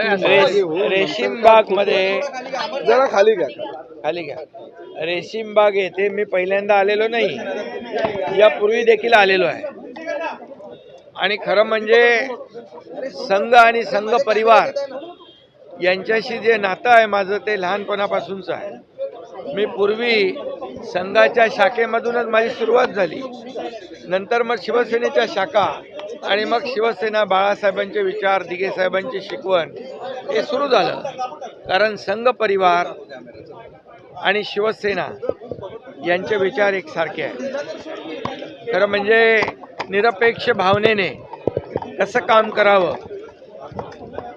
रेशीम बाग मध्ये जरा खाली घ्या. रेशीम बाग येथे मी पहिल्यांदा आलेलो नाही, यापूर्वी देखील आलेलो आहे. आणि खरं म्हणजे संघ आणि संघ परिवार यांच्याशी जे नातं आहे माझं ते लहानपणापासूनच आहे. मी पूर्वी संघाच्या शाखेमधूनच माझी सुरुवात झाली, नंतर मग शिवसेनेच्या शाखा आणि मग शिवसेना, बाळासाहेबांचे विचार, दिघे साहेबांची शिकवण हे सुरू झालं. कारण संघ परिवार आणि शिवसेना यांचे विचार एकसारखे आहेत. खरं म्हणजे निरपेक्ष भावनेने कसं काम करावं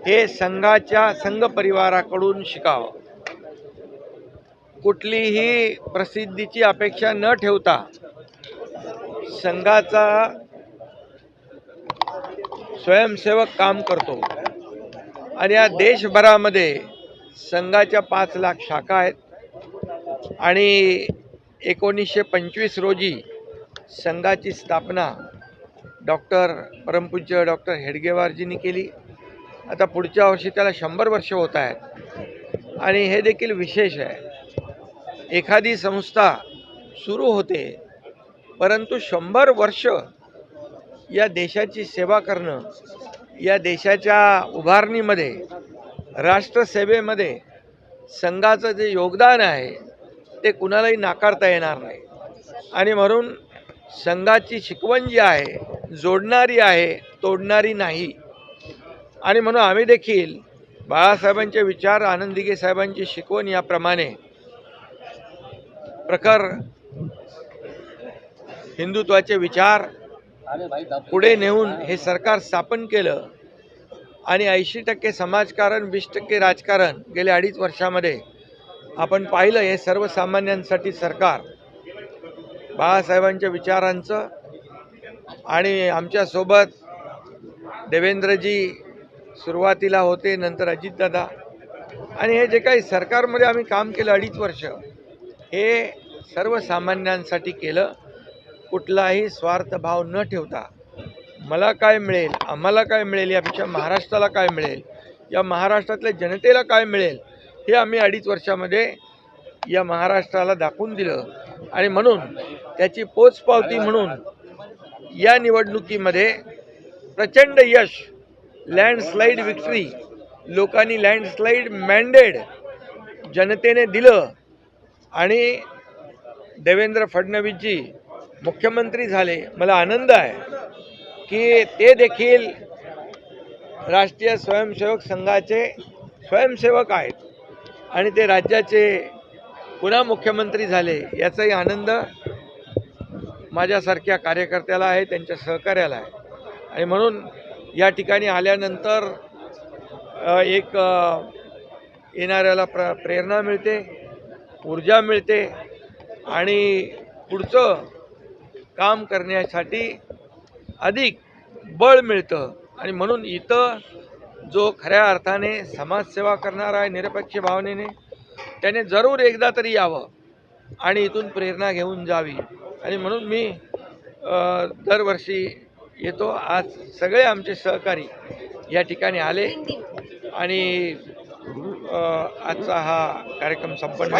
हे संघ परिवाराकडून शिकावं. कुठलीही प्रसिद्धीची अपेक्षा न ठेवता संघाचा स्वयंसेवक काम करतो. आणि या देशभरामध्ये संघाच्या 5 लाख शाखा आहेत आणि 1925 रोजी संघाची स्थापना परमपूज्य डॉक्टर हेडगेवारजींनी केली. आता पुढच्या वर्षी त्याला 100 वर्ष होत आहेत. आणि हे देखील विशेष आहे, एखादी संस्था सुरू होते परंतु 100 वर्ष या देशाची सेवा करणं, या देशाच्या उभारणीमध्ये, राष्ट्रसेवेमध्ये संघाचं जे योगदान आहे ते कुणालाही नाकारता येणार नाही. आणि म्हणून संघाची शिकवण जी आहे जोडणारी आहे, तोडणारी नाही. आणि म्हणून आम्ही देखील बाळासाहेबांचे विचार, आनंद दिघे साहेबांची शिकवण याप्रमाणे प्रखर हिंदुत्वाचे विचार पुढे नेऊन हे सरकार स्थापन केलं. आणि 80% समाजकारण, 20% राजकारण गेल्या 2.5 वर्षामध्ये आपण पाहिलं. हे सर्वसामान्यांसाठी सरकार बाळासाहेबांच्या विचारांचं, आणि आमच्यासोबत देवेंद्रजी सुरुवातीला होते, नंतर अजितदादा, आणि हे जे काही सरकारमध्ये आम्ही काम केलं 2.5 वर्ष, हे सर्वसामान्यांसाठी केलं. कुठलाही स्वार्थभाव न ठेवता मला काय मिळेल, आम्हाला काय मिळेल, यापेक्षा महाराष्ट्राला काय मिळेल, या महाराष्ट्रातल्या जनतेला काय मिळेल, हे आम्ही 2.5 वर्षामध्ये या महाराष्ट्राला दाखवून दिलं. आणि म्हणून त्याची पोचपावती म्हणून या निवडणुकीमध्ये प्रचंड यश, लँडस्लाईड विक्ट्री, लोकांनी लँडस्लाईड मॅन्डेट जनतेने दिलं. आणि देवेंद्र फडणवीसजी मुख्यमंत्री झाले. मला आनंद आहे की ते देखील राष्ट्रीय स्वयंसेवक संघाचे स्वयंसेवक आहेत आणि ते राज्याचे पुन्हा मुख्यमंत्री झाले. याचाही आनंद माझ्यासारख्या कार्यकर्त्याला आहे, त्यांच्या सहकार्याला आहे. आणि म्हणून या ठिकाणी आल्यानंतर एक येणाऱ्याला प्रेरणा मिळते, ऊर्जा मिळते आणि पुढचं काम करण्यासाठी अधिक बळ मिळतं. आणि म्हणून इथं जो खऱ्या अर्थाने समाजसेवा करणारा आहे निरपेक्ष भावनेने, त्याने जरूर एकदा तरी यावं आणि इथून प्रेरणा घेऊन जावी. आणि म्हणून मी दरवर्षी येतो. आज सगळे आमचे सहकारी या ठिकाणी आले आणि आजचा हा कार्यक्रम संपन्न